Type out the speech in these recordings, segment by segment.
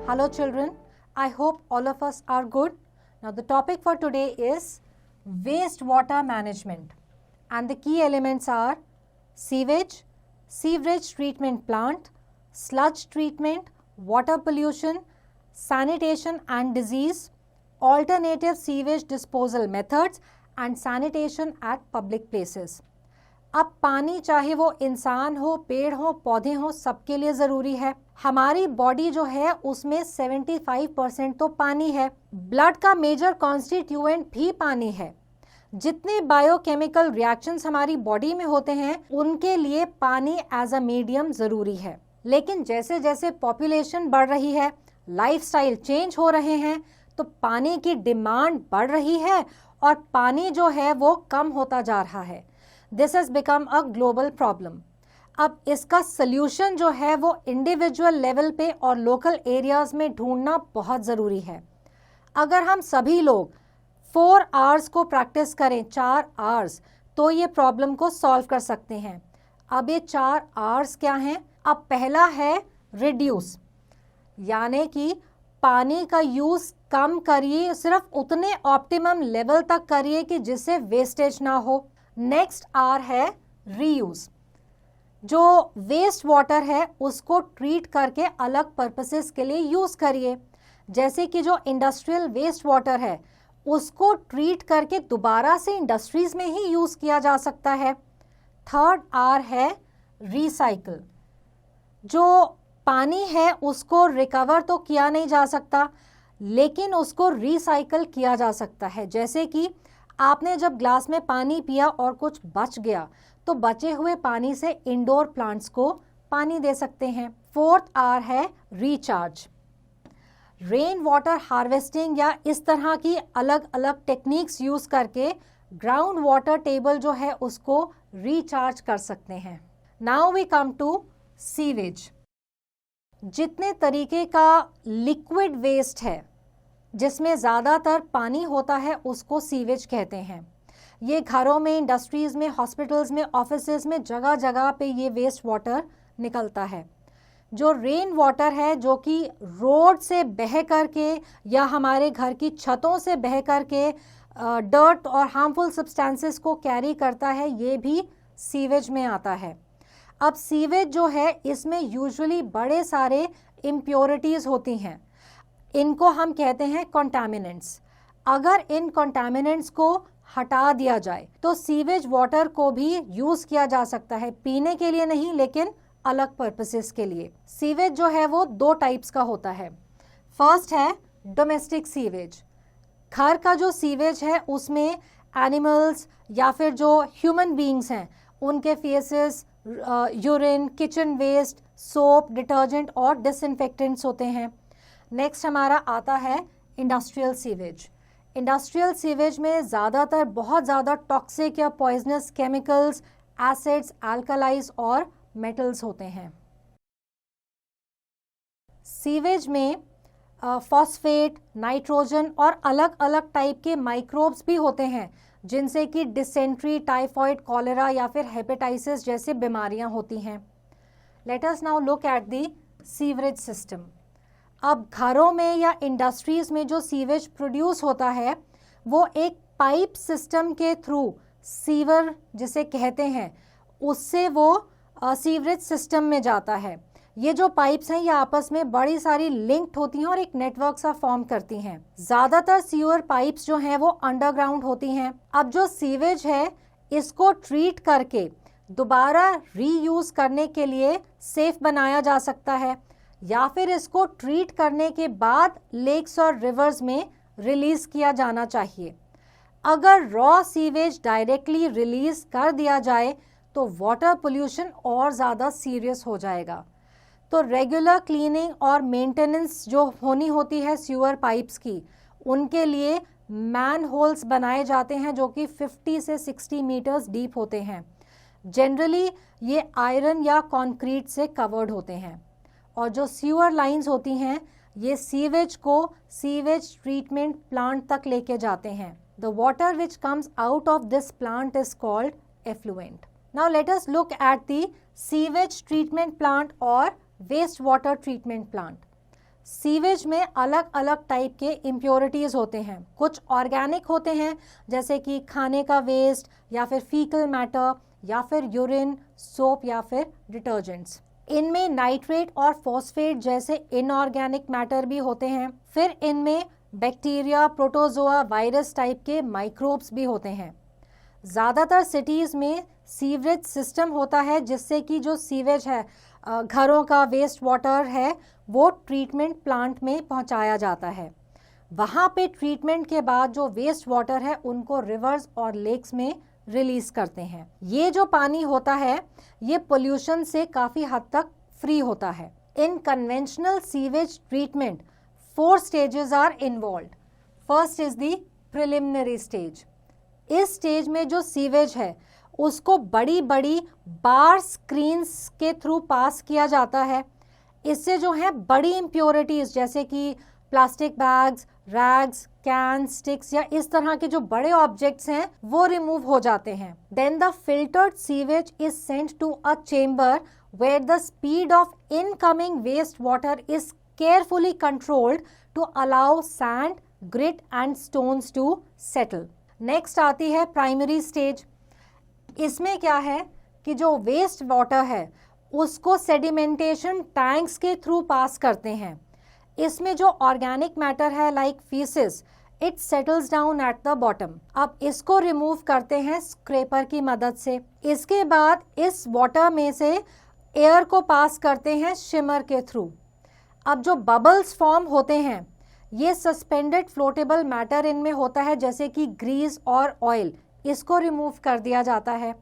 Hello children, I hope all of us are good. Now the topic for today is wastewater management and the key elements are sewage, sewerage treatment plant, sludge treatment, water pollution, sanitation and disease, alternative sewage disposal methods and sanitation at public places. अब पानी चाहे वो इंसान हो, पेड़ हो, पौधे हो, सबके लिए ज़रूरी है। हमारी बॉडी जो है उसमें 75% तो पानी है। ब्लड का मेजर कॉन्स्टिट्यूएंट भी पानी है। जितने बायोकेमिकल रिएक्शंस हमारी बॉडी में होते हैं उनके लिए पानी एज अ मीडियम ज़रूरी है। लेकिन जैसे जैसे पॉपुलेशन बढ़ रही है, लाइफस्टाइल चेंज हो रहे हैं, तो पानी की डिमांड बढ़ रही है और पानी जो है वो कम होता जा रहा है। This has become a global problem. अब इसका सल्यूशन जो है वो इंडिविजुअल लेवल पे और लोकल एरियाज में ढूंढना बहुत ज़रूरी है। अगर हम सभी लोग 4 आवर्स को प्रैक्टिस करें, 4 आवर्स, तो ये प्रॉब्लम को सॉल्व कर सकते हैं। अब ये 4 आवर्स क्या हैं? अब पहला है रिड्यूस, यानी कि पानी का यूज़ कम करिए, सिर्फ उतने ऑप्टिमम लेवल तक करिए कि जिससे वेस्टेज ना हो। नेक्स्ट आर है रीयूज़। जो वेस्ट वाटर है उसको ट्रीट करके अलग पर्पसेस के लिए यूज़ करिए। जैसे कि जो इंडस्ट्रियल वेस्ट वाटर है उसको ट्रीट करके दोबारा से इंडस्ट्रीज में ही यूज़ किया जा सकता है। थर्ड आर है रिसाइकल। जो पानी है उसको रिकवर तो किया नहीं जा सकता, लेकिन उसको रिसाइकल किया जा सकता है। जैसे कि आपने जब ग्लास में पानी पिया और कुछ बच गया तो बचे हुए पानी से इंडोर प्लांट्स को पानी दे सकते हैं। फोर्थ आर है रिचार्ज। रेन वाटर हार्वेस्टिंग या इस तरह की अलग अलग टेक्निक्स यूज़ करके ग्राउंड वाटर टेबल जो है उसको रिचार्ज कर सकते हैं। Now we come to sewage. जितने तरीके का लिक्विड वेस्ट है जिसमें ज़्यादातर पानी होता है उसको सीवेज कहते हैं। ये घरों में, इंडस्ट्रीज़ में, हॉस्पिटल्स में, ऑफिसेज में, जगह जगह पे ये वेस्ट वाटर निकलता है। जो रेन वाटर है जो कि रोड से बह करके या हमारे घर की छतों से बह करके डर्ट और हार्मफुल सब्सटेंसेस को कैरी करता है, ये भी सीवेज में आता है। अब सीवेज जो है इसमें यूजुअली बड़े सारे इम्प्योरिटीज़ होती हैं। इनको हम कहते हैं कंटामिनेंट्स। अगर इन कंटामिनेंट्स को हटा दिया जाए तो सीवेज वाटर को भी यूज़ किया जा सकता है, पीने के लिए नहीं लेकिन अलग पर्पसेस के लिए। सीवेज जो है वो 2 टाइप्स का होता है। फर्स्ट है डोमेस्टिक सीवेज। घर का जो सीवेज है उसमें एनिमल्स या फिर जो ह्यूमन बीइंग्स हैं उनके faeces, urine, kitchen waste, soap, detergent और डिसइंफेक्टेंट्स होते हैं। नेक्स्ट हमारा आता है इंडस्ट्रियल सीवेज। इंडस्ट्रियल सीवेज में ज़्यादातर बहुत ज़्यादा टॉक्सिक या पॉइजनस केमिकल्स, एसिड्स, अल्कलाइज और मेटल्स होते हैं। सीवेज में फॉस्फेट, नाइट्रोजन और अलग अलग टाइप के माइक्रोब्स भी होते हैं जिनसे कि डिसेंट्री, टाइफॉइड, कॉलेरा या फिर हेपेटाइटिस जैसे बीमारियां होती हैं। Let us now look at the sewerage system. अब घरों में या इंडस्ट्रीज़ में जो सीवेज प्रोड्यूस होता है वो एक पाइप सिस्टम के थ्रू, सीवर जिसे कहते हैं, उससे वो सीवरेज सिस्टम में जाता है। ये जो पाइप्स हैं ये आपस में बड़ी सारी लिंक्ड होती हैं और एक नेटवर्क सा फॉर्म करती हैं। ज़्यादातर सीवर पाइप्स जो हैं वो अंडरग्राउंड होती हैं। अब जो सीवेज है इसको ट्रीट करके दोबारा रीयूज़ करने के लिए सेफ बनाया जा सकता है या फिर इसको ट्रीट करने के बाद लेक्स और रिवर्स में रिलीज किया जाना चाहिए। अगर रॉ सीवेज डायरेक्टली रिलीज कर दिया जाए तो वाटर पोल्यूशन और ज़्यादा सीरियस हो जाएगा। तो रेगुलर क्लीनिंग और मेंटेनेंस जो होनी होती है सीवर पाइप्स की, उनके लिए मैन होल्स बनाए जाते हैं जो कि 50 से 60 मीटर्स डीप होते हैं। जनरली ये आयरन या कंक्रीट से कवर्ड होते हैं। और जो सीवर लाइंस होती हैं ये सीवेज को सीवेज ट्रीटमेंट प्लांट तक लेके जाते हैं। The water which comes out of this plant is called effluent. Now let us look at the sewage treatment plant और waste water treatment plant. Sewage में अलग अलग टाइप के इम्प्योरिटीज़ होते हैं। कुछ ऑर्गेनिक होते हैं जैसे कि खाने का वेस्ट या फिर फीकल मैटर या फिर यूरिन, सोप या फिर डिटर्जेंट्स। इनमें नाइट्रेट और फॉस्फेट जैसे इनऑर्गेनिक मैटर भी होते हैं। फिर इनमें बैक्टीरिया, प्रोटोजोआ, वायरस टाइप के माइक्रोब्स भी होते हैं। ज़्यादातर सिटीज़ में सीवरेज सिस्टम होता है जिससे कि जो सीवेज है, घरों का वेस्ट वाटर है, वो ट्रीटमेंट प्लांट में पहुंचाया जाता है। वहाँ पे ट्रीटमेंट के बाद जो वेस्ट वाटर है उनको रिवर्स और लेक्स में रिलीज करते हैं। ये जो पानी होता है ये पोल्यूशन से काफ़ी हद तक फ्री होता है। In conventional sewage treatment 4 stages are involve. First is the preliminary stage. इस स्टेज में जो सीवेज है उसको बड़ी बड़ी बार स्क्रीन्स के थ्रू पास किया जाता है। इससे जो है बड़ी इम्प्योरिटीज जैसे कि plastic bags, rags, can, sticks या इस तरह के जो बड़े ऑब्जेक्ट्स हैं वो रिमूव हो जाते हैं। Then the filtered sewage is sent to a chamber where the speed of incoming waste water is carefully controlled to allow sand, grit and stones to settle. Next आती है प्राइमरी स्टेज। इसमें क्या है कि जो वेस्ट वाटर है उसको sedimentation tanks के थ्रू पास करते हैं। इसमें जो ऑर्गेनिक मैटर है like faeces, it settles down at the bottom. अब इसको रिमूव करते हैं स्क्रैपर की मदद से। इसके बाद इस वाटर में से एयर को पास करते हैं शिमर के थ्रू। अब जो बबल्स फॉर्म होते हैं ये सस्पेंडेड फ्लोटेबल मैटर इनमें होता है जैसे कि ग्रीस और ऑयल, इसको रिमूव कर दिया जाता है।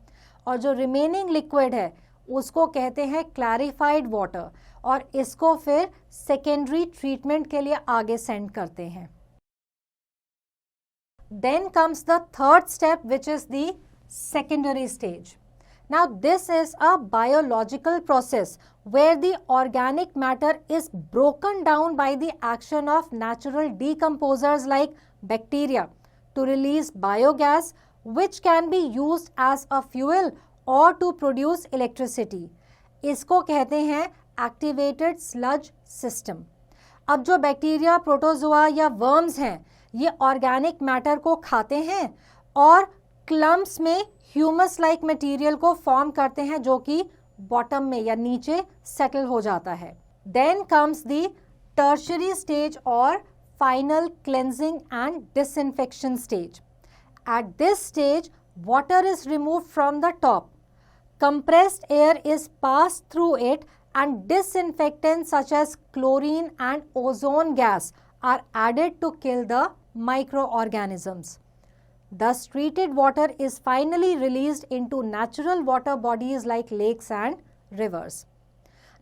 और जो रिमेनिंग लिक्विड है उसको कहते हैं क्लैरिफाइड वाटर और इसको फिर सेकेंडरी ट्रीटमेंट के लिए आगे सेंड करते हैं। Then comes the third step which is the secondary stage. Now this is a biological process where the organic matter is broken down by the action of natural decomposers like bacteria to release biogas which can be used as a fuel or to produce electricity. इसको कहते हैं activated sludge system. अब जो bacteria, protozoa या worms हैं ये organic matter को खाते हैं और क्लम्प्स में ह्यूमस लाइक मटेरियल को फॉर्म करते हैं जो कि बॉटम में या नीचे सेटल हो जाता है। Then comes the tertiary stage और final cleansing and disinfection stage. At this stage water is removed from the top, compressed air is passed through it and disinfectants such as chlorine and ozone gas are added to kill the microorganisms. Thus, treated water is finally released into natural water bodies like lakes and rivers.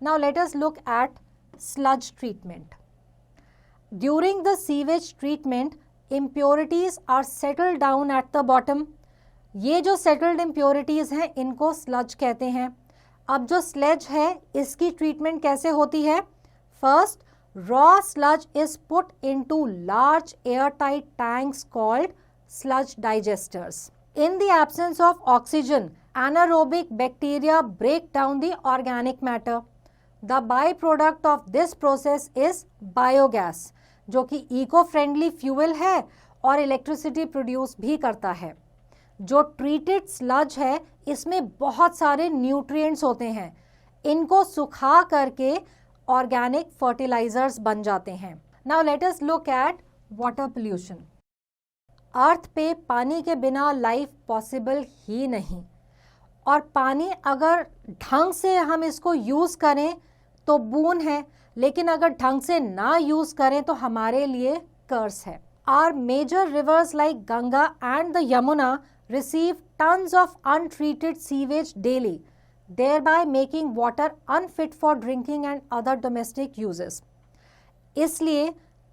Now, let us look at sludge treatment. During the sewage treatment, impurities are settled down at the bottom. ये जो settled impurities हैं इनको sludge कहते हैं। अब जो sledge है इसकी ट्रीटमेंट कैसे होती है? First, raw sludge is put into large air tight tanks called sludge digesters. In the absence of oxygen, anaerobic bacteria break down the organic matter. The byproduct of this process is biogas, जो कि eco-friendly fuel है और electricity produce भी करता है। जो treated sludge है इसमें बहुत सारे न्यूट्रिएंट्स होते हैं, इनको सुखा करके ऑर्गेनिक फर्टिलाइजर्स बन जाते हैं। Now let us look at water pollution. Earth पे पानी के बिना लाइफ पॉसिबल ही नहीं, और पानी अगर ढंग से हम इसको यूज़ करें तो बून है, लेकिन अगर ढंग से ना यूज़ करें तो हमारे लिए कर्स है। Our major rivers like Ganga and the Yamuna receive tons of untreated sewage daily, thereby making water unfit for drinking and other domestic uses. इसलिए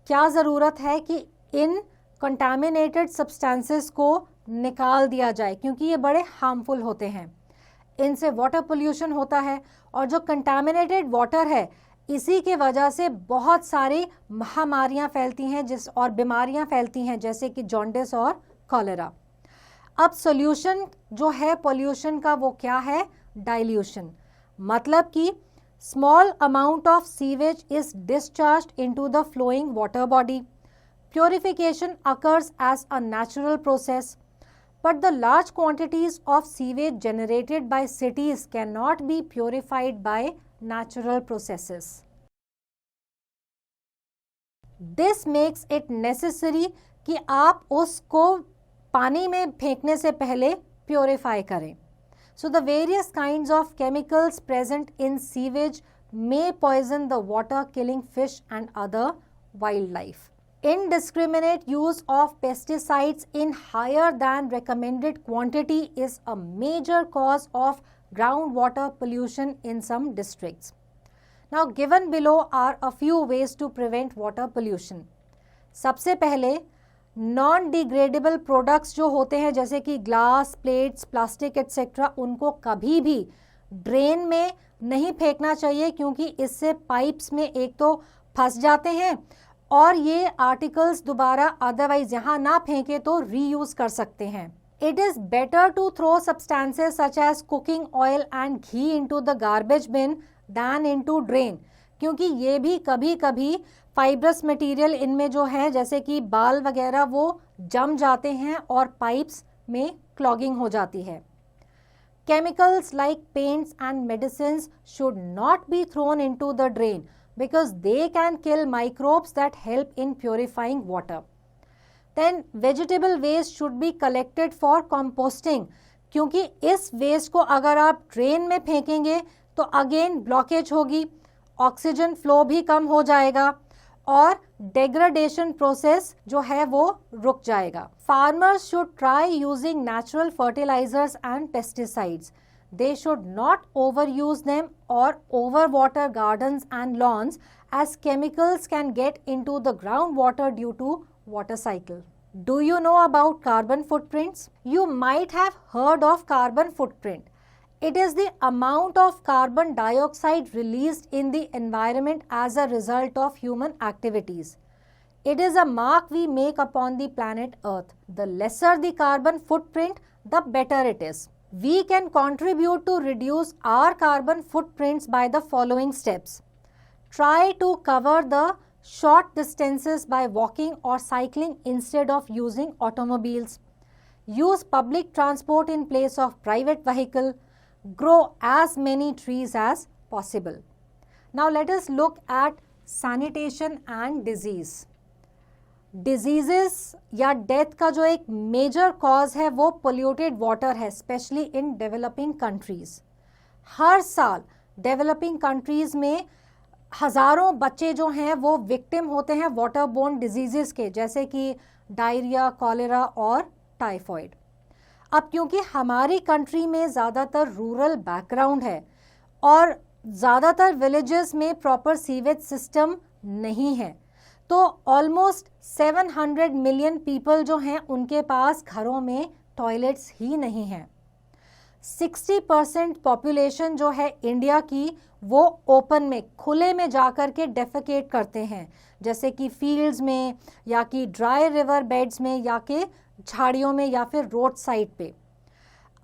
क्या ज़रूरत है कि इन कंटामिनेटेड सब्सटेंसेस को निकाल दिया जाए, क्योंकि ये बड़े हार्मफुल होते हैं। इनसे वाटर पोल्यूशन होता है और जो कंटामिनेटेड वाटर है इसी के वजह से बहुत सारी महामारियां फैलती हैं और बीमारियां फैलती हैं जैसे कि जॉन्डिस और कॉलेरा। अब सॉल्यूशन जो है पोल्यूशन का वो क्या है? डाइल्यूशन। मतलब कि Small amount of sewage is discharged into the flowing water body. Purification occurs as a natural process, but the large quantities of sewage generated by cities cannot be purified by natural processes. This makes it necessary कि आप उसको पानी में फेंकने से पहले purify करें. So the various kinds of chemicals present in sewage may poison the water, killing fish and other wildlife. Indiscriminate use of pesticides in higher than recommended quantity is a major cause of groundwater pollution in some districts. Now given below are a few ways to prevent water pollution. सबसे पहले non degradable products जो होते हैं जैसे कि glass, plates, plastic etcetera, उनको कभी भी ड्रेन में नहीं फेंकना चाहिए क्योंकि इससे पाइप्स में एक तो फंस जाते हैं और ये आर्टिकल्स दोबारा अदरवाइज यहाँ ना फेंके तो रीयूज कर सकते हैं. It is better to throw substances such as cooking oil and ghee into the garbage bin than into drain, क्योंकि ये भी कभी कभी फाइब्रस मटेरियल इनमें जो है जैसे कि बाल वगैरह वो जम जाते हैं और पाइप्स में क्लॉगिंग हो जाती है. Chemicals like paints and medicines should not be thrown into the drain because they can kill microbes that help in purifying water. Then vegetable waste should be collected for composting, क्योंकि इस waste को अगर आप drain में फेंकेंगे तो again blockage होगी, oxygen flow भी कम हो जाएगा और डेग्रेडेशन प्रोसेस जो है वो रुक जाएगा. Farmers should try using natural fertilisers and pesticides. They should not overuse them or overwater gardens and lawns as chemicals can get into the groundwater due to water cycle. Do you know about carbon footprints? You might have heard of carbon footprint. It is the amount of carbon dioxide released in the environment as a result of human activities. It is a mark we make upon the planet Earth. The lesser the carbon footprint, the better it is. We can contribute to reduce our carbon footprints by the following steps. Try to cover the short distances by walking or cycling instead of using automobiles. Use public transport in place of private vehicle. Grow as many trees as possible. Now let us look at sanitation and disease. Diseases या death का जो एक major cause है वो polluted water है, specially in developing countries. हर साल developing countries में हज़ारों बच्चे जो हैं वो विक्टिम होते हैं वाटर बोर्न डिजीजेस के, जैसे कि डायरिया, कॉलेरा और टाइफॉइड. अब क्योंकि हमारी कंट्री में ज़्यादातर रूरल बैकग्राउंड है और ज़्यादातर विलेजेस में प्रॉपर सीवेज सिस्टम नहीं है, तो ऑलमोस्ट 700 मिलियन पीपल जो हैं उनके पास घरों में टॉयलेट्स ही नहीं हैं. 60% पॉपुलेशन जो है इंडिया की वो ओपन में, खुले में जाकर के डेफेकेट करते हैं, जैसे कि फील्ड्स में या कि ड्राई रिवर बेड्स में या कि झाड़ियों में या फिर रोड साइड पे.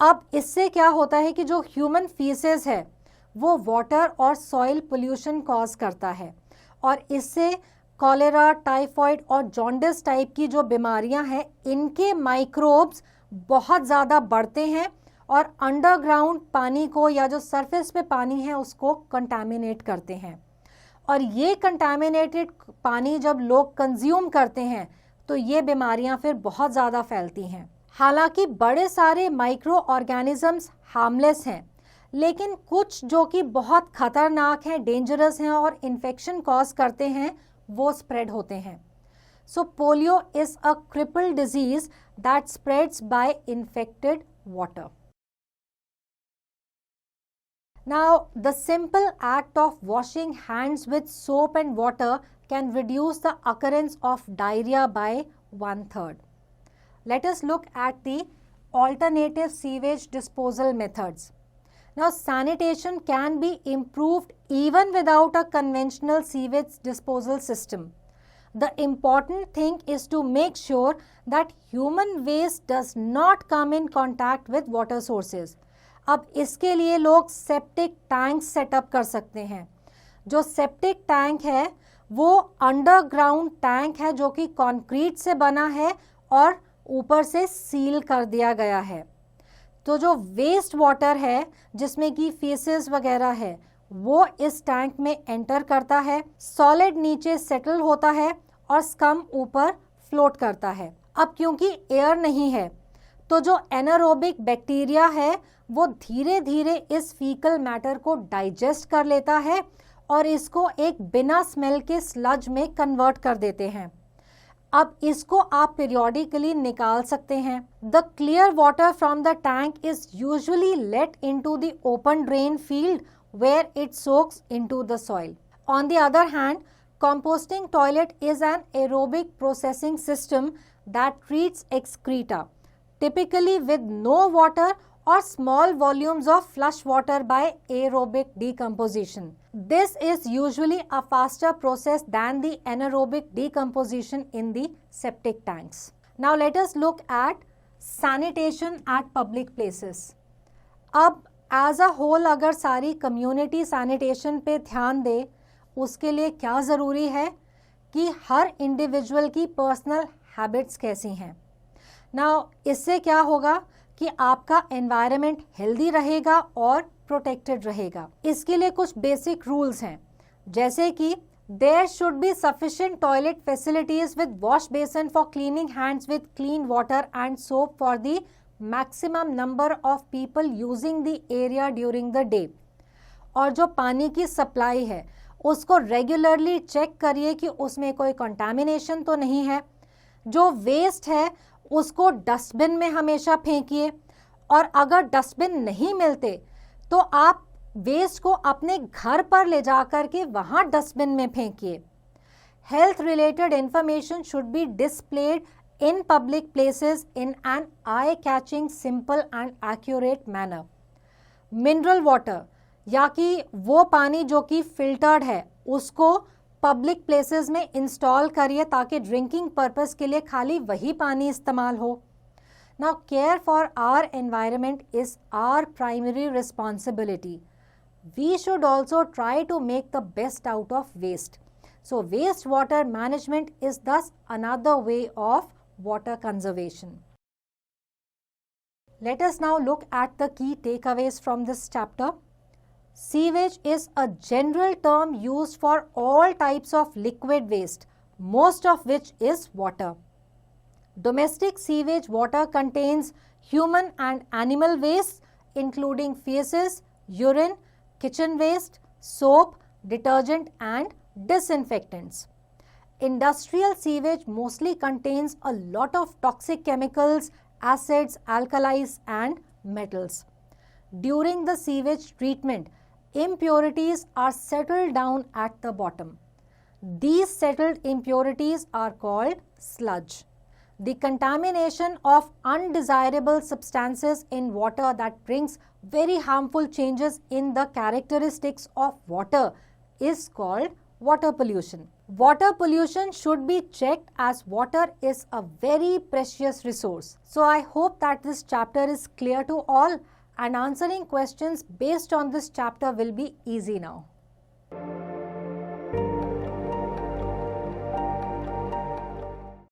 अब इससे क्या होता है कि जो ह्यूमन फीसेस है वो वाटर और सॉइल पोल्यूशन कॉज करता है और इससे कॉलेरा, टाइफॉइड और जॉन्डिस टाइप की जो बीमारियां हैं इनके माइक्रोब्स बहुत ज़्यादा बढ़ते हैं और अंडरग्राउंड पानी को या जो सरफेस पे पानी है उसको कंटामिनेट करते हैं. और ये कंटामिनेटेड पानी जब लोग कंज्यूम करते हैं तो ये बीमारियां फिर बहुत ज़्यादा फैलती हैं. हालांकि बड़े सारे माइक्रो ऑर्गेनिजम्स हार्मलेस हैं, लेकिन कुछ जो कि बहुत खतरनाक हैं, डेंजरस हैं और इन्फेक्शन कॉज करते हैं वो स्प्रेड होते हैं. So polio is a cripple disease that spreads by infected water. Now the simple act of washing hands with soap and water can reduce the occurrence of diarrhoea by 1/3. Let us look at the alternative sewage disposal methods. Now, sanitation can be improved even without a conventional sewage disposal system. The important thing is to make sure that human waste does not come in contact with water sources. अब इसके लिए लोग septic tank setup कर सकते हैं। जो septic tank है वो अंडरग्राउंड टैंक है जो कि कंक्रीट से बना है और ऊपर से सील कर दिया गया है। तो जो वेस्ट वाटर है जिसमें कि फीसेस वगैरह है वो इस टैंक में एंटर करता है, सॉलिड नीचे सेटल होता है और स्कम ऊपर फ्लोट करता है। अब क्योंकि एयर नहीं है तो जो एनारोबिक बैक्टीरिया है वो धीरे धीरे इस फीकल मैटर को डाइजेस्ट कर लेता है और इसको एक बिना स्मेल के स्लज में कन्वर्ट कर देते हैं। अब इसको आप पीरियोडिकली निकाल सकते हैं। The clear water from the tank is usually let into the open drain field where it soaks into the soil. On the other hand, composting toilet is an aerobic processing system that treats excreta, typically with no water or small volumes of flush water by aerobic decomposition. This is usually a faster process than the anaerobic decomposition in the septic tanks. Now let us look at sanitation at public places. अब as a whole अगर सारी community sanitation पे ध्यान दे, उसके लिए क्या ज़रूरी है कि हर इंडिविजुअल की पर्सनल हैबिट्स कैसी हैं। नाउ इससे क्या होगा कि आपका एनवायरनमेंट हेल्दी रहेगा और प्रोटेक्टेड रहेगा। इसके लिए कुछ बेसिक रूल्स हैं, जैसे कि there should be sufficient toilet facilities with wash basin for cleaning hands with clean water and soap for the maximum number of people using the area during the day. और जो पानी की supply है उसको regularly check करिए कि उसमें कोई कंटामिनेशन तो नहीं है। जो वेस्ट है उसको डस्टबिन में हमेशा फेंकिए, और अगर डस्टबिन नहीं मिलते तो आप वेस्ट को अपने घर पर ले जा कर के वहाँ डस्टबिन में फेंकिए। Health related information should be displayed in public places in an eye-catching, simple and accurate manner. Mineral water या कि वो पानी जो कि फिल्टर्ड है उसको पब्लिक प्लेसेस में इंस्टॉल करिए ताकि ड्रिंकिंग पर्पस के लिए खाली वही पानी इस्तेमाल हो। Now care for our environment is our primary responsibility. We should also try to make the best out of waste. So wastewater management is thus another way of water conservation. Let us now look at the key takeaways from this chapter. Sewage is a general term used for all types of liquid waste, most of which is water. Domestic sewage water contains human and animal waste, including feces, urine, kitchen waste, soap, detergent and disinfectants. Industrial sewage mostly contains a lot of toxic chemicals, acids, alkalis and metals. During the sewage treatment, impurities are settled down at the bottom. These settled impurities are called sludge. The contamination of undesirable substances in water that brings very harmful changes in the characteristics of water is called water pollution. Water pollution should be checked as water is a very precious resource. So I hope that this chapter is clear to all and answering questions based on this chapter will be easy now.